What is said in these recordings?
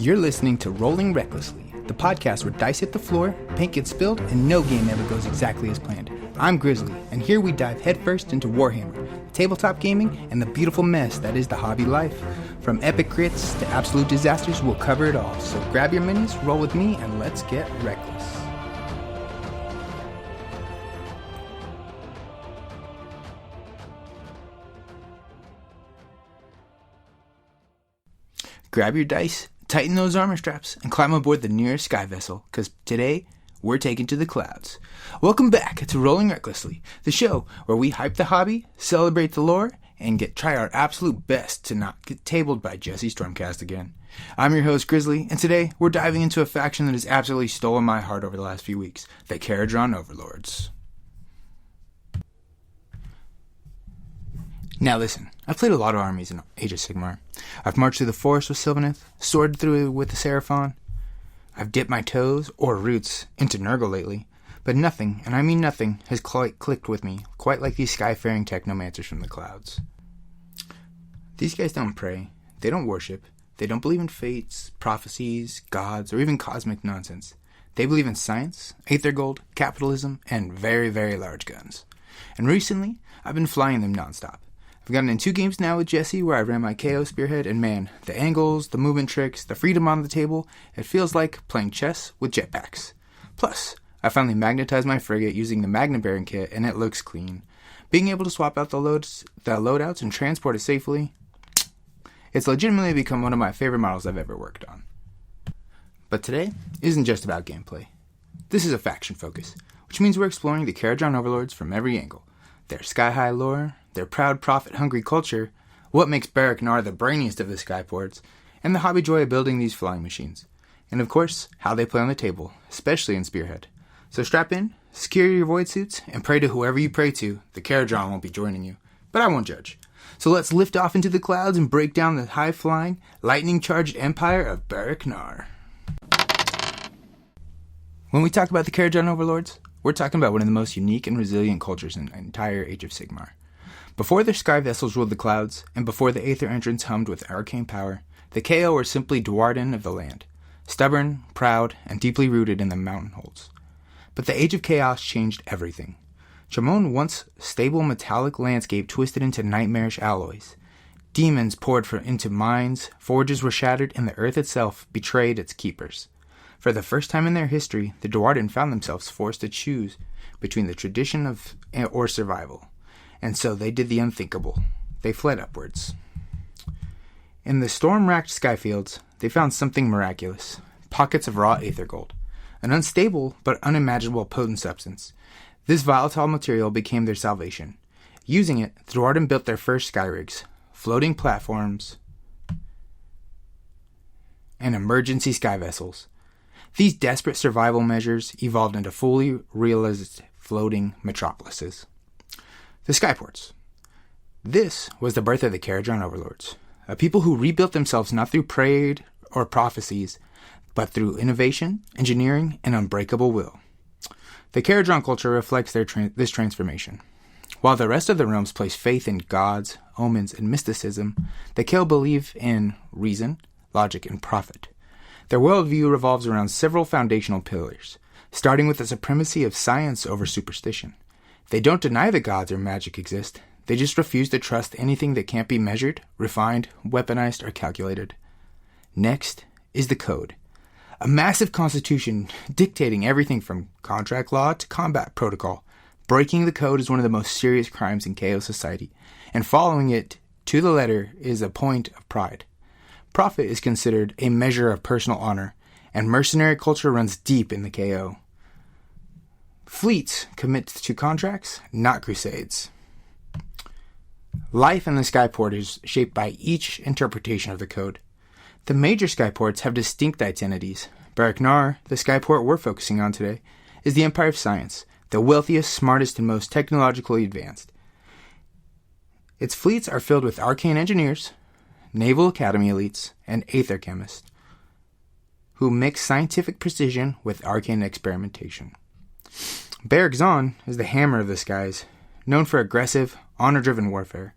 You're listening to Rolling Recklessly, the podcast where dice hit the floor, paint gets spilled, and no game ever goes exactly as planned. I'm Grizzly, and here we dive headfirst into Warhammer, tabletop gaming, and the beautiful mess that is the hobby life. From epic crits to absolute disasters, we'll cover it all. So grab your minis, roll with me, and let's get reckless. Grab your dice, tighten those armor straps, and climb aboard the nearest sky vessel, because today, we're taken to the clouds. Welcome back to Rolling Recklessly, the show where we hype the hobby, celebrate the lore, and try our absolute best to not get tabled by Jesse Stormcast again. I'm your host, Grizzly, and today, we're diving into a faction that has absolutely stolen my heart over the last few weeks, the Kharadron Overlords. Now listen, I've played a lot of armies in Age of Sigmar. I've marched through the forest with Sylvaneth, soared through it with the Seraphon. I've dipped my toes, or roots, into Nurgle lately. But nothing, and I mean nothing, has quite clicked with me, quite like these skyfaring technomancers from the clouds. These guys don't pray, they don't worship, they don't believe in fates, prophecies, gods, or even cosmic nonsense. They believe in science, aether gold, capitalism, and very, very large guns. And recently, I've been flying them nonstop. I've gotten in 2 games now with Jesse where I ran my Chaos Spearhead, and man, the angles, the movement tricks, the freedom on the table, it feels like playing chess with jetpacks. Plus, I finally magnetized my frigate using the Magnet Bearing kit, and it looks clean. Being able to swap out the loadouts and transport it safely, it's legitimately become one of my favorite models I've ever worked on. But today isn't just about gameplay. This is a faction focus, which means we're exploring the Kharadron Overlords from every angle. Their sky-high lore, their proud profit-hungry culture, what makes Barak-Nar the brainiest of the skyports, and the hobby joy of building these flying machines. And of course, how they play on the table, especially in Spearhead. So strap in, secure your void suits, and pray to whoever you pray to, the Kharadron won't be joining you. But I won't judge. So let's lift off into the clouds and break down the high-flying, lightning-charged empire of Barak-Nar. When we talk about the Kharadron Overlords, we're talking about one of the most unique and resilient cultures in the entire Age of Sigmar. Before their sky vessels ruled the clouds, and before the aether entrance hummed with arcane power, the KO were simply Dwarden of the land, stubborn, proud, and deeply rooted in the mountain holds. But the Age of Chaos changed everything. Chamon's once stable metallic landscape twisted into nightmarish alloys. Demons poured into mines, forges were shattered, and the earth itself betrayed its keepers. For the first time in their history, the Dwarden found themselves forced to choose between the tradition or survival. And so they did the unthinkable. They fled upwards. In the storm-racked skyfields, they found something miraculous. Pockets of raw aether gold. An unstable but unimaginable potent substance. This volatile material became their salvation. Using it, the Dwarden built their first sky rigs, floating platforms, and emergency sky vessels. These desperate survival measures evolved into fully realized floating metropolises. The Skyports. This was the birth of the Kharadron Overlords, a people who rebuilt themselves not through parade or prophecies, but through innovation, engineering, and unbreakable will. The Kharadron culture reflects this transformation. While the rest of the realms place faith in gods, omens, and mysticism, the Khel believe in reason, logic, and profit. Their worldview revolves around several foundational pillars, starting with the supremacy of science over superstition. They don't deny that gods or magic exist, they just refuse to trust anything that can't be measured, refined, weaponized, or calculated. Next is the Code, a massive constitution dictating everything from contract law to combat protocol. Breaking the Code is one of the most serious crimes in Chaos society, and following it to the letter is a point of pride. Profit is considered a measure of personal honor, and mercenary culture runs deep in the KO. Fleets commit to contracts, not crusades. Life in the Skyport is shaped by each interpretation of the Code. The major Skyports have distinct identities. Barak-Nar, the Skyport we're focusing on today, is the Empire of Science, the wealthiest, smartest, and most technologically advanced. Its fleets are filled with arcane engineers, Naval Academy elites, and aether chemists, who mix scientific precision with arcane experimentation. Barak-Nar is the hammer of the skies, known for aggressive, honor-driven warfare.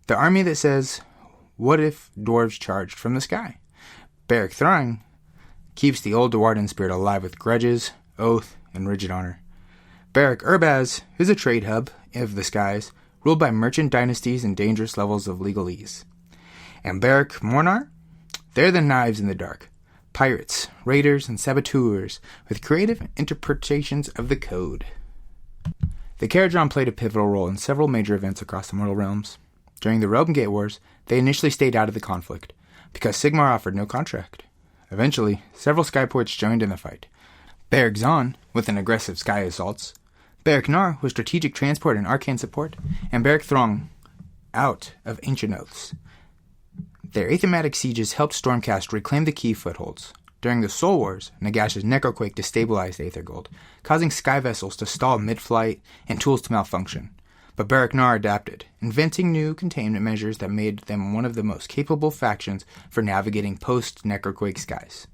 The army that says, "What if dwarves charged from the sky?" Barak-Nar keeps the old Dwarden spirit alive with grudges, oath, and rigid honor. Barak-Nar is a trade hub of the skies, ruled by merchant dynasties and dangerous levels of legalese. And Barak-Nar, they're the knives in the dark. Pirates, raiders, and saboteurs with creative interpretations of the code. The Kharadron played a pivotal role in several major events across the mortal realms. During the Realm Gate Wars, they initially stayed out of the conflict, because Sigmar offered no contract. Eventually, several skyports joined in the fight. Barak-Nar, with an aggressive sky assaults, Barak-Nar with strategic transport and arcane support, and Barak-Nar out of ancient oaths. Their aethermatic sieges helped Stormcast reclaim the key footholds. During the Soul Wars, Nagash's Necroquake destabilized Aethergold, causing skyvessels to stall mid-flight and tools to malfunction. But Barak-Nar adapted, inventing new containment measures that made them one of the most capable factions for navigating post-Necroquake skies.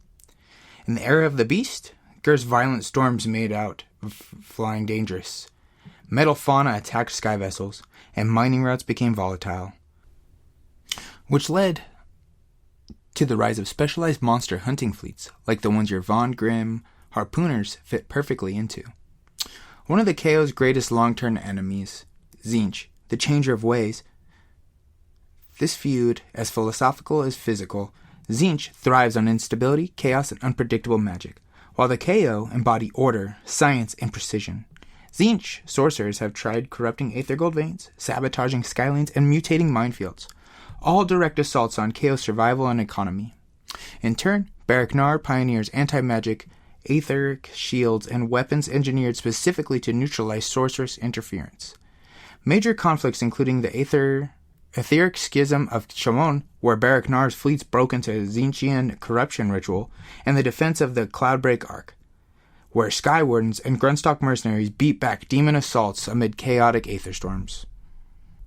In the era of the Beast, Gur's violent storms made out of flying dangerous. Metal fauna attacked skyvessels, and mining routes became volatile, which led to the rise of specialized monster hunting fleets, like the ones your Von Grimm harpooners fit perfectly into. One of the Chaos' greatest long-term enemies, Tzeentch, the Changer of Ways. This feud, as philosophical as physical, Tzeentch thrives on instability, chaos, and unpredictable magic, while the KO embody order, science, and precision. Tzeentch sorcerers have tried corrupting Aethergold veins, sabotaging skylanes, and mutating minefields, all direct assaults on Chaos survival and economy. In turn, Barak-Nar pioneers anti-magic, aetheric shields, and weapons engineered specifically to neutralize sorceress interference. Major conflicts including the etheric schism of Shamon, where Barak-Nar's fleets broke into Tzeentchian corruption ritual, and the defense of the Cloudbreak Arc, where Skywardens and Grunstock mercenaries beat back demon assaults amid chaotic aether storms.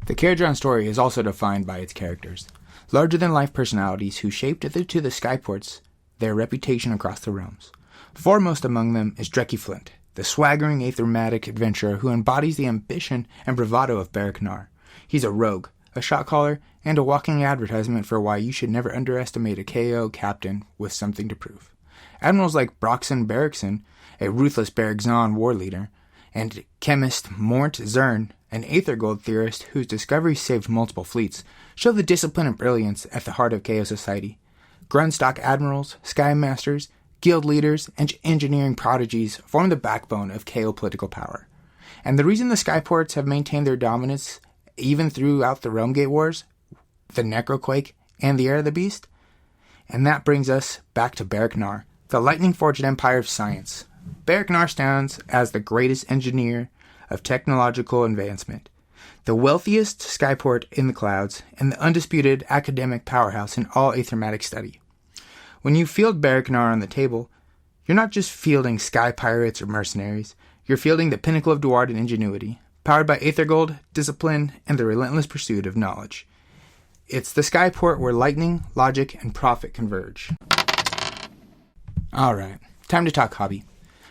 The Kharadron story is also defined by its characters, larger-than-life personalities who shaped to the skyports their reputation across the realms. Foremost among them is Drekki Flynt, the swaggering aethermatic adventurer who embodies the ambition and bravado of Barak-Nar. He's a rogue, a shot caller, and a walking advertisement for why you should never underestimate a KO captain with something to prove. Admirals like Broxon Barrickson, a ruthless Barak-Nar war leader, and chemist Mort Zern, an Aethergold theorist whose discoveries saved multiple fleets, show the discipline and brilliance at the heart of Chaos society. Grunstock admirals, sky masters, guild leaders, and engineering prodigies form the backbone of KO political power. And the reason the skyports have maintained their dominance even throughout the Realm Gate Wars, the Necroquake, and the Era of the Beast? And that brings us back to Barak-Nar, the lightning-forged empire of science. Barak-Nar stands as the greatest engineer of technological advancement, the wealthiest skyport in the clouds, and the undisputed academic powerhouse in all aethermatic study. When you field Barak-Nar on the table, you're not just fielding sky pirates or mercenaries, you're fielding the pinnacle of Dwarden ingenuity, powered by Aethergold, discipline, and the relentless pursuit of knowledge. It's the skyport where lightning, logic, and profit converge. Alright, time to talk hobby.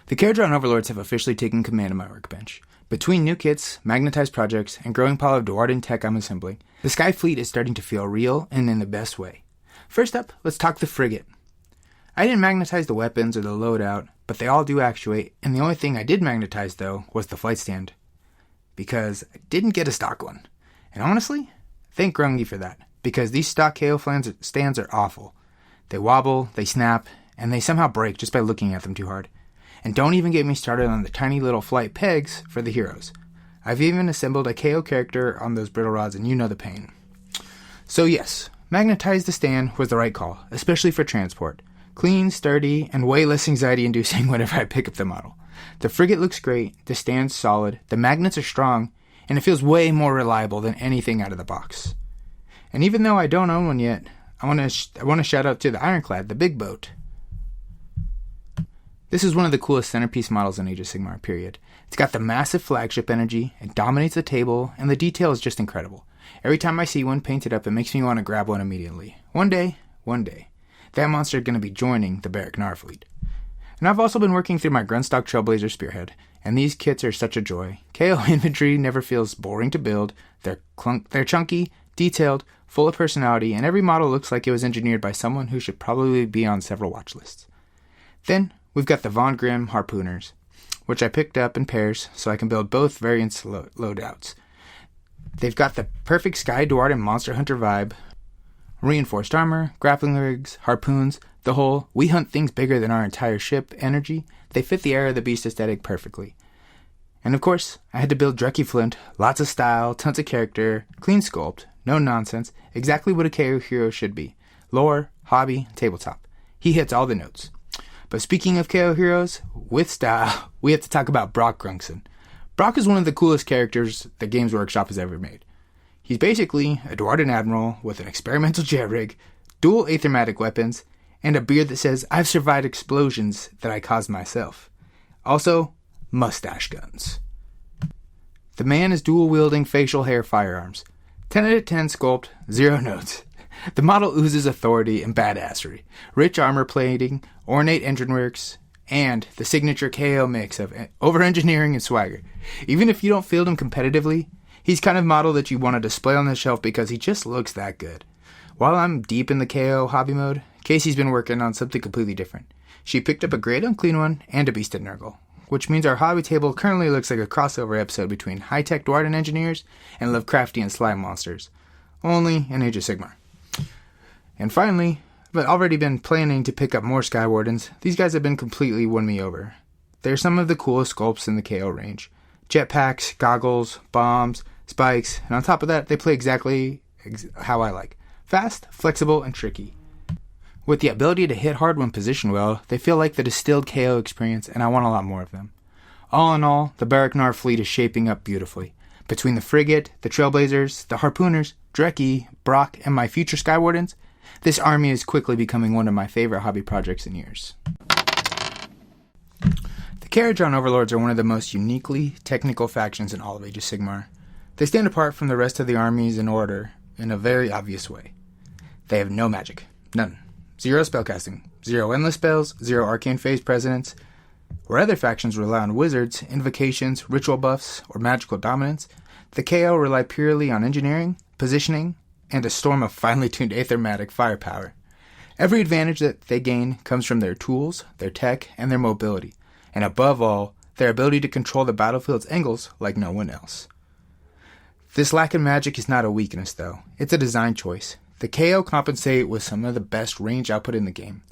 The Kharadron Overlords have officially taken command of my workbench. Between new kits, magnetized projects, and growing pile of Dwarden tech I'm assembling, the Sky Fleet is starting to feel real and in the best way. First up, let's talk the frigate. I didn't magnetize the weapons or the loadout, but they all do actuate, and the only thing I did magnetize, though, was the flight stand. Because I didn't get a stock one. And honestly, thank Grungy for that, because these stock KO stands are awful. They wobble, they snap, and they somehow break just by looking at them too hard. And don't even get me started on the tiny little flight pegs for the heroes. I've even assembled a KO character on those brittle rods, and you know the pain. So yes, magnetize the stand was the right call, especially for transport. Clean, sturdy, and way less anxiety-inducing whenever I pick up the model. The frigate looks great, the stand's solid, the magnets are strong, and it feels way more reliable than anything out of the box. And even though I don't own one yet, I want to shout out to the Ironclad, the big boat. This is one of the coolest centerpiece models in Age of Sigmar, period. It's got the massive flagship energy, it dominates the table, and the detail is just incredible. Every time I see one painted up, it makes me want to grab one immediately. One day, that monster is going to be joining the Barak-Nar fleet. And I've also been working through my Grunstock Trailblazer Spearhead, and these kits are such a joy. KO inventory never feels boring to build, they're chunky, detailed, full of personality, and every model looks like it was engineered by someone who should probably be on several watch lists. Then, we've got the Von Grimm Harpooners, which I picked up in pairs so I can build both variants loadouts. They've got the perfect Skywardens Monster Hunter vibe, reinforced armor, grappling rigs, harpoons, the whole we hunt things bigger than our entire ship energy. They fit the era of the beast aesthetic perfectly. And of course, I had to build Drekki Flynt, lots of style, tons of character, clean sculpt, no nonsense, exactly what a KO hero should be. Lore, hobby, tabletop. He hits all the notes. But speaking of KO heroes, with style, we have to talk about Brokk Grungsson. Brokk is one of the coolest characters the Games Workshop has ever made. He's basically a Dwarven admiral with an experimental jet rig, dual aether-matic weapons, and a beard that says, "I've survived explosions that I caused myself." Also, mustache guns. The man is dual-wielding facial hair firearms. 10 out of 10 sculpt, 0 notes. The model oozes authority and badassery, rich armor plating, ornate engine works, and the signature KO mix of over-engineering and swagger. Even if you don't field him competitively, he's kind of model that you want to display on the shelf because he just looks that good. While I'm deep in the KO hobby mode, Casey's been working on something completely different. She picked up a Great Unclean One and a Beast at Nurgle, which means our hobby table currently looks like a crossover episode between high-tech Dwarven engineers and Lovecraftian slime monsters, only in Age of Sigmar. And finally, I've already been planning to pick up more Skywardens. These guys have been completely won me over. They're some of the coolest sculpts in the KO range. Jetpacks, goggles, bombs, spikes, and on top of that, they play exactly how I like. Fast, flexible, and tricky. With the ability to hit hard when positioned well, they feel like the distilled KO experience, and I want a lot more of them. All in all, the Barak-Nar fleet is shaping up beautifully. Between the frigate, the Trailblazers, the Harpooners, Drekki, Brokk, and my future Skywardens, this army is quickly becoming one of my favorite hobby projects in years. The Kharadron Overlords are one of the most uniquely technical factions in all of Age of Sigmar. They stand apart from the rest of the armies in order in a very obvious way. They have no magic. None. 0 spellcasting, 0 endless spells, 0 arcane phase presence. Where other factions rely on wizards, invocations, ritual buffs, or magical dominance, the KO rely purely on engineering, positioning, and a storm of finely tuned aether-matic firepower. Every advantage that they gain comes from their tools, their tech, and their mobility, and above all, their ability to control the battlefield's angles like no one else. This lack of magic is not a weakness, though. It's a design choice. The KO compensate with some of the best range output in the game,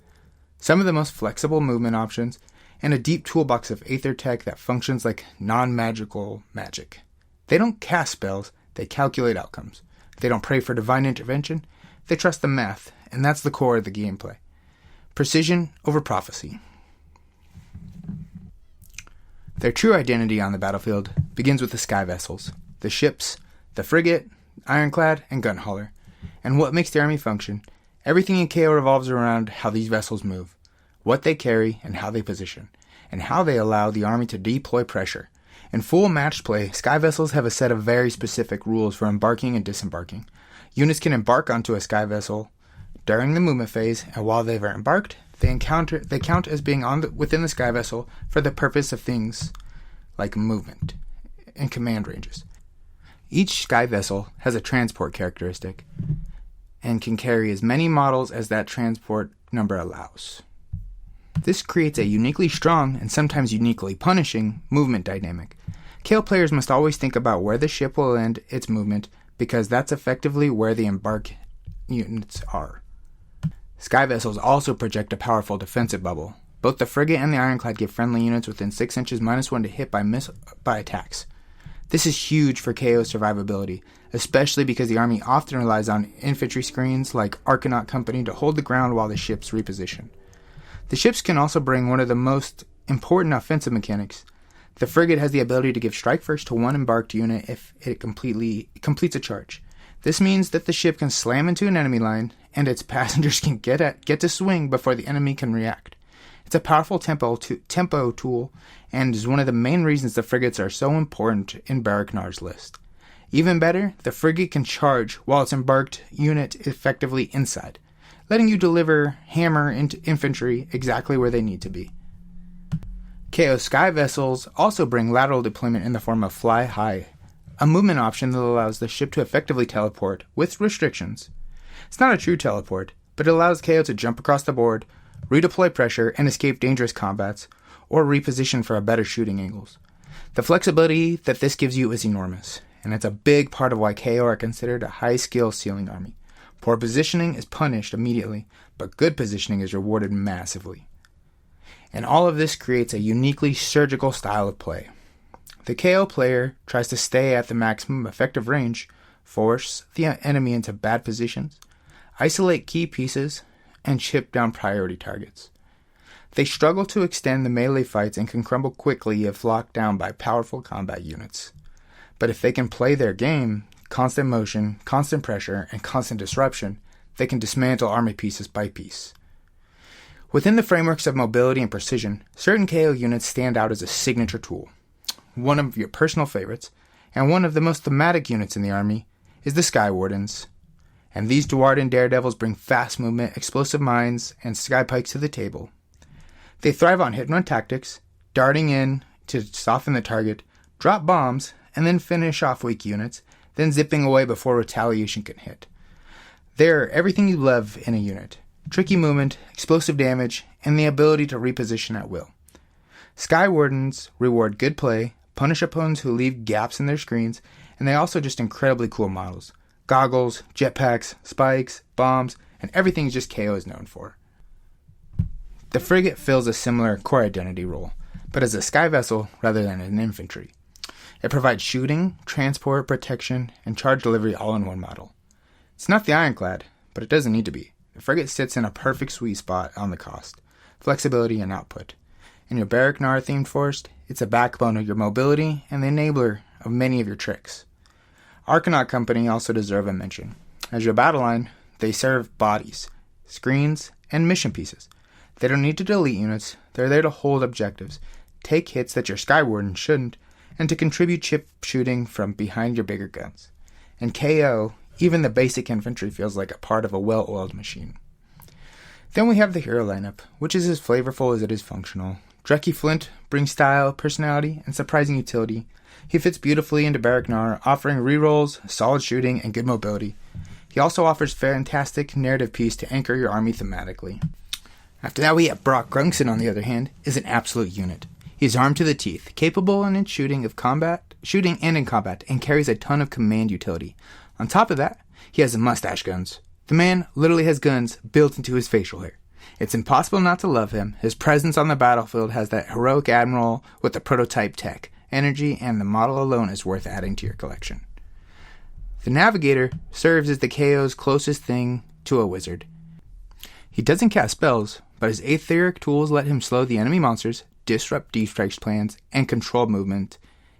some of the most flexible movement options, and a deep toolbox of aether-tech that functions like non-magical magic. They don't cast spells, they calculate outcomes. They don't pray for divine intervention, they trust the math, and that's the core of the gameplay. Precision over prophecy. Their true identity on the battlefield begins with the skyvessels, the ships, the frigate, ironclad, and gun hauler. And what makes the army function? Everything in KO revolves around how these vessels move, what they carry, and how they position, and how they allow the army to deploy pressure. In full match play, sky vessels have a set of very specific rules for embarking and disembarking. Units can embark onto a sky vessel during the movement phase, and while they've embarked, they count as being within the sky vessel for the purpose of things like movement and command ranges. Each sky vessel has a transport characteristic and can carry as many models as that transport number allows. This creates a uniquely strong and sometimes uniquely punishing movement dynamic. KO players must always think about where the ship will end its movement because that's effectively where the embark units are. Sky vessels also project a powerful defensive bubble. Both the frigate and the ironclad give friendly units within 6 inches -1 to hit by attacks. This is huge for KO survivability, especially because the army often relies on infantry screens like Arcanaut Company to hold the ground while the ships reposition. The ships can also bring one of the most important offensive mechanics. The frigate has the ability to give strike first to one embarked unit if it completes a charge. This means that the ship can slam into an enemy line, and its passengers can get to swing before the enemy can react. It's a powerful tempo tool, and is one of the main reasons the frigates are so important in Barak-Nar's list. Even better, the frigate can charge while its embarked unit is effectively inside, letting you deliver hammer into infantry exactly where they need to be. KO sky vessels also bring lateral deployment in the form of fly high. a movement option that allows the ship to effectively teleport with restrictions. It's not a true teleport, but it allows KO to jump across the board, redeploy pressure, and escape dangerous combats, or reposition for a better shooting angles. The flexibility that this gives you is enormous, and it's a big part of why KO are considered a high-skill ceiling army. Poor positioning is punished immediately, but good positioning is rewarded massively. And all of this creates a uniquely surgical style of play. The KO player tries to stay at the maximum effective range, force the enemy into bad positions, isolate key pieces, and chip down priority targets. They struggle to extend the melee fights and can crumble quickly if locked down by powerful combat units. But if they can play their game, constant motion, constant pressure, and constant disruption, they can dismantle army pieces by piece. Within the frameworks of mobility and precision, certain KO units stand out as a signature tool. One of your personal favorites, and one of the most thematic units in the army, is the Skywardens. And these Dwarven daredevils bring fast movement, explosive mines, and sky pikes to the table. They thrive on hit-and-run tactics, darting in to soften the target, drop bombs, and then finish off weak units, then zipping away before retaliation can hit. They're everything you love in a unit. Tricky movement, explosive damage, and the ability to reposition at will. Skywardens reward good play, punish opponents who leave gaps in their screens, and they also just incredibly cool models. Goggles, jetpacks, spikes, bombs, and everything just KO is known for. The frigate fills a similar core identity role, but as a sky vessel rather than an infantry. It provides shooting, transport, protection, and charge delivery all in one model. It's not the ironclad, but it doesn't need to be. The frigate sits in a perfect sweet spot on the cost, flexibility, and output. In your Barak-Nar themed force, it's a backbone of your mobility and the enabler of many of your tricks. Arcanaut Company also deserve a mention. As your battle line, they serve bodies, screens, and mission pieces. They don't need to delete units, they're there to hold objectives, take hits that your Skywarden shouldn't, and to contribute chip shooting from behind your bigger guns. In KO, even the basic infantry feels like a part of a well-oiled machine. Then we have the hero lineup, which is as flavorful as it is functional. Drekki Flynt brings style, personality, and surprising utility. He fits beautifully into Barak-Nar, offering rerolls, solid shooting, and good mobility. He also offers fantastic narrative piece to anchor your army thematically. After that, we have Brokk Grungsson, on the other hand, is an absolute unit. He is armed to the teeth, capable in shooting and in combat, and carries a ton of command utility. On top of that, he has mustache guns. The man literally has guns built into his facial hair. It's impossible not to love him. His presence on the battlefield has that heroic admiral with the prototype tech, energy, and the model alone is worth adding to your collection. The Navigator serves as the KO's closest thing to a wizard. He doesn't cast spells, but his etheric tools let him slow the enemy monsters, disrupt D-Strike's plans, and control movement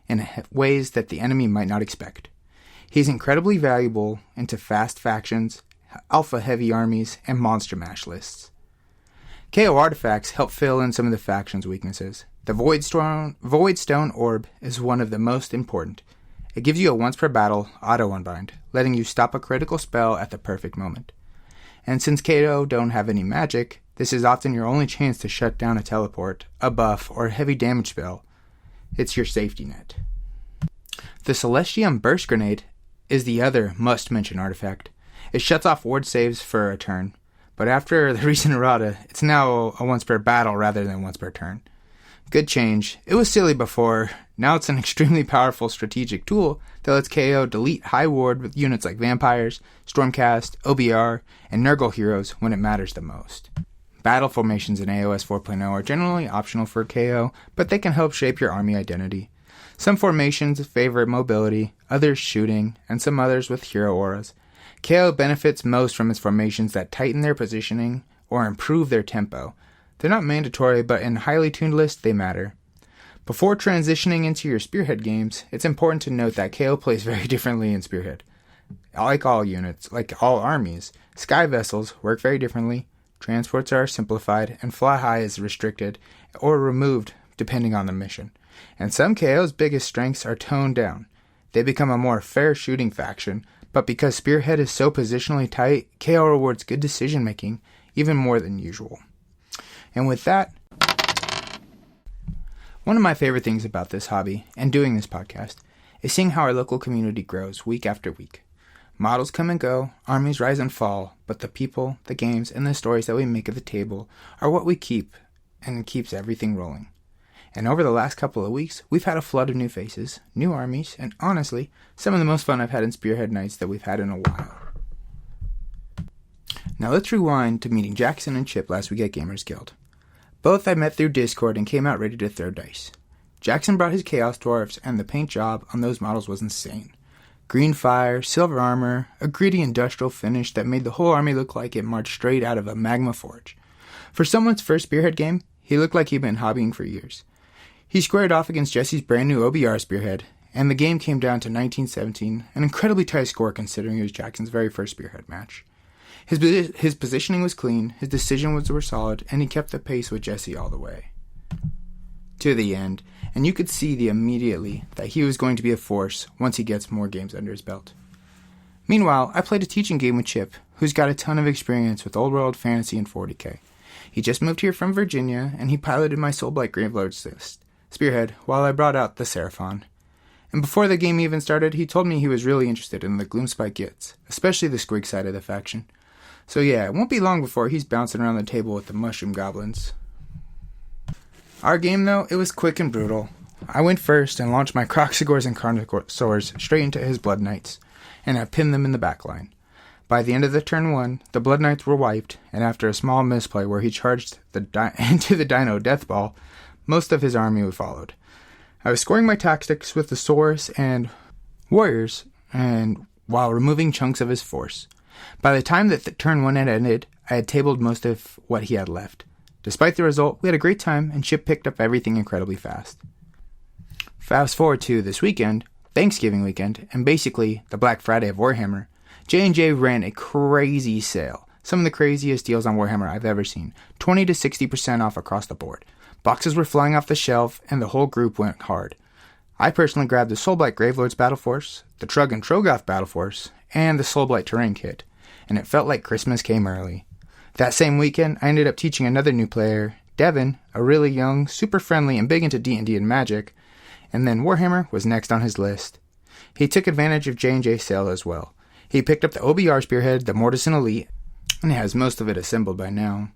in ways that the enemy might not expect. He's incredibly valuable into fast factions, alpha-heavy armies, and monster mash lists. KO artifacts help fill in some of the faction's weaknesses. The Voidstone Orb is one of the most important. It gives you a once-per-battle auto-unbind, letting you stop a critical spell at the perfect moment. And since KO don't have any magic, this is often your only chance to shut down a teleport, a buff, or a heavy damage spell. It's your safety net. The Celestium Burst Grenade is the other must-mention artifact. It shuts off ward saves for a turn, but after the recent errata, it's now a once-per-battle rather than once-per-turn. Good change. It was silly before. Now it's an extremely powerful strategic tool that lets KO delete high ward with units like Vampires, Stormcast, OBR, and Nurgle heroes when it matters the most. Battle formations in AOS 4.0 are generally optional for KO, but they can help shape your army identity. Some formations favor mobility, others shooting, and some others with hero auras. KO benefits most from its formations that tighten their positioning or improve their tempo. They're not mandatory, but in highly tuned lists, they matter. Before transitioning into your Spearhead games, it's important to note that KO plays very differently in Spearhead. Like all units, like all armies, sky vessels work very differently, transports are simplified, and fly high is restricted or removed depending on the mission. And some KO's biggest strengths are toned down. They become a more fair shooting faction, but because Spearhead is so positionally tight, KO rewards good decision making even more than usual. And with that, one of my favorite things about this hobby and doing this podcast is seeing how our local community grows week after week. Models come and go, armies rise and fall, but the people, the games, and the stories that we make at the table are what we keep and keeps everything rolling. And over the last couple of weeks, we've had a flood of new faces, new armies, and honestly, some of the most fun I've had in Spearhead nights that we've had in a while. Now let's rewind to meeting Jackson and Chip last week at Gamers Guild. Both I met through Discord and came out ready to throw dice. Jackson brought his Chaos Dwarfs, and the paint job on those models was insane. Green fire, silver armor, a gritty industrial finish that made the whole army look like it marched straight out of a magma forge. For someone's first Spearhead game, he looked like he'd been hobbying for years. He squared off against Jesse's brand new OBR Spearhead, and the game came down to 19-17, an incredibly tight score considering it was Jackson's very first Spearhead match. His positioning was clean, his decisions were solid, and he kept the pace with Jesse all the way. To the end, and you could see immediately that he was going to be a force once he gets more games under his belt. Meanwhile, I played a teaching game with Chip, who's got a ton of experience with old world fantasy and 40k. He just moved here from Virginia, and he piloted my Soulblight Overlords Spearhead while I brought out the Seraphon. And before the game even started, he told me he was really interested in the Gloomspite Gitz, especially the squig side of the faction. So yeah, it won't be long before he's bouncing around the table with the mushroom goblins. Our game, though, it was quick and brutal. I went first and launched my Croxigors and Carnosaurs straight into his Blood Knights, and I pinned them in the back line. By the end of the turn 1, the Blood Knights were wiped, and after a small misplay where he charged into the Dino Death Ball, most of his army followed. I was scoring my tactics with the Saurus and Warriors, and while removing chunks of his force. By the time that the turn 1 had ended, I had tabled most of what he had left. Despite the result, we had a great time, and Chip picked up everything incredibly fast. Fast forward to this weekend, Thanksgiving weekend, and basically the Black Friday of Warhammer, J&J ran a crazy sale. Some of the craziest deals on Warhammer I've ever seen. 20 to 60% off across the board. Boxes were flying off the shelf, and the whole group went hard. I personally grabbed the Soulblight Gravelords Battle Force, the Trugg and Trogoth Battle Force, and the Soulblight Terrain Kit, and it felt like Christmas came early. That same weekend, I ended up teaching another new player, Devin, a really young, super friendly, and big into D&D and Magic, and then Warhammer was next on his list. He took advantage of J&J's sale as well. He picked up the OBR Spearhead, the Mortison Elite, and has most of it assembled by now.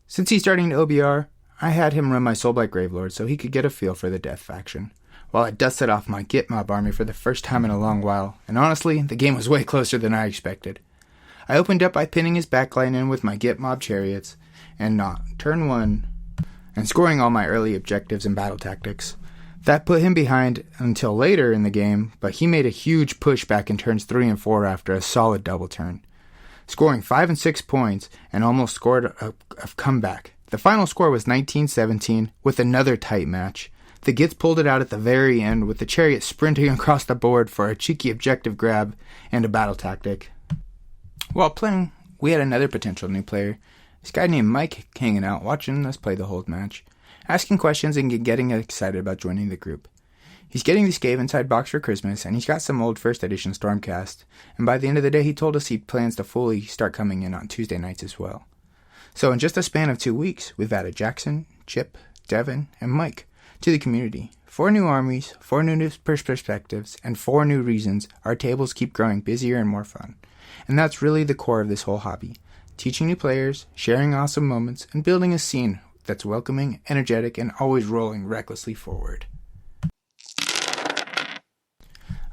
Since he's starting to OBR, I had him run my Soulblight Gravelord so he could get a feel for the Death faction, while I dusted off my Git Mob army for the first time in a long while, and honestly, the game was way closer than I expected. I opened up by pinning his backline in with my Git Mob chariots, and turn 1, and scoring all my early objectives and battle tactics. That put him behind until later in the game, but he made a huge pushback in turns 3 and 4 after a solid double turn, scoring 5 and 6 points and almost scored a comeback. The final score was 19-17 with another tight match. The Gitz pulled it out at the very end with the chariot sprinting across the board for a cheeky objective grab and a battle tactic. While playing, we had another potential new player, this guy named Mike, hanging out watching us play the whole match, asking questions and getting excited about joining the group. He's getting the Skaven box for Christmas, and he's got some old first edition Stormcast, and by the end of the day he told us he plans to fully start coming in on Tuesday nights as well. So in just a span of 2 weeks, we've added Jackson, Chip, Devin, and Mike to the community. 4 new armies, 4 new perspectives, and 4 new reasons our tables keep growing busier and more fun. And that's really the core of this whole hobby. Teaching new players, sharing awesome moments, and building a scene that's welcoming, energetic, and always rolling recklessly forward.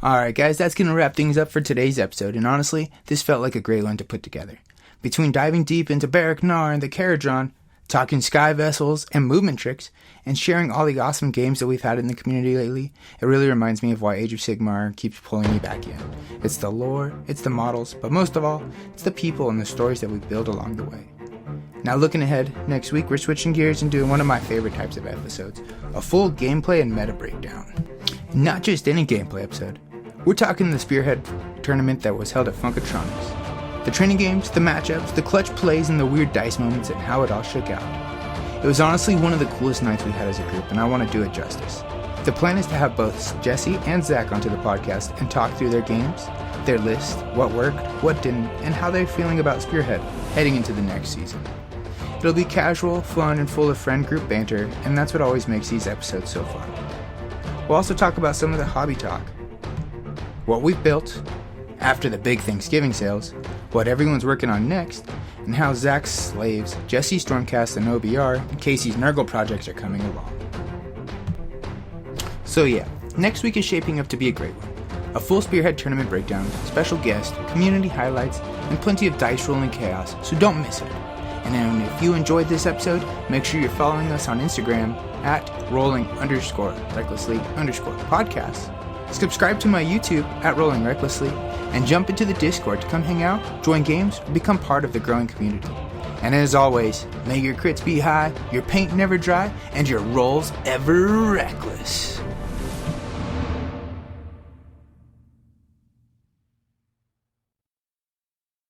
Alright guys, that's going to wrap things up for today's episode, and honestly, this felt like a great one to put together. Between diving deep into Barak-Nar and the Kharadron, talking skyvessels and movement tricks, and sharing all the awesome games that we've had in the community lately, it really reminds me of why Age of Sigmar keeps pulling me back in. It's the lore, it's the models, but most of all, it's the people and the stories that we build along the way. Now looking ahead, next week we're switching gears and doing one of my favorite types of episodes, a full gameplay and meta breakdown. And not just any gameplay episode, we're talking the Spearhead tournament that was held at Funkatronics. The training games, the matchups, the clutch plays, and the weird dice moments and how it all shook out. It was honestly one of the coolest nights we had as a group, and I want to do it justice. The plan is to have both Jesse and Zach onto the podcast and talk through their games, their list, what worked, what didn't, and how they're feeling about Spearhead heading into the next season. It'll be casual, fun, and full of friend group banter, and that's what always makes these episodes so fun. We'll also talk about some of the hobby talk, what we've built after the big Thanksgiving sales, what everyone's working on next, and how Zach's slaves, Jesse Stormcast and OBR, and Casey's Nurgle projects are coming along. So yeah, next week is shaping up to be a great one. A full Spearhead tournament breakdown, special guest, community highlights, and plenty of dice rolling chaos, so don't miss it. And then if you enjoyed this episode, make sure you're following us on Instagram at rolling_recklessly_podcast. Subscribe to my YouTube at Rolling Recklessly, and jump into the Discord to come hang out, join games, or become part of the growing community. And as always, may your crits be high, your paint never dry, and your rolls ever reckless.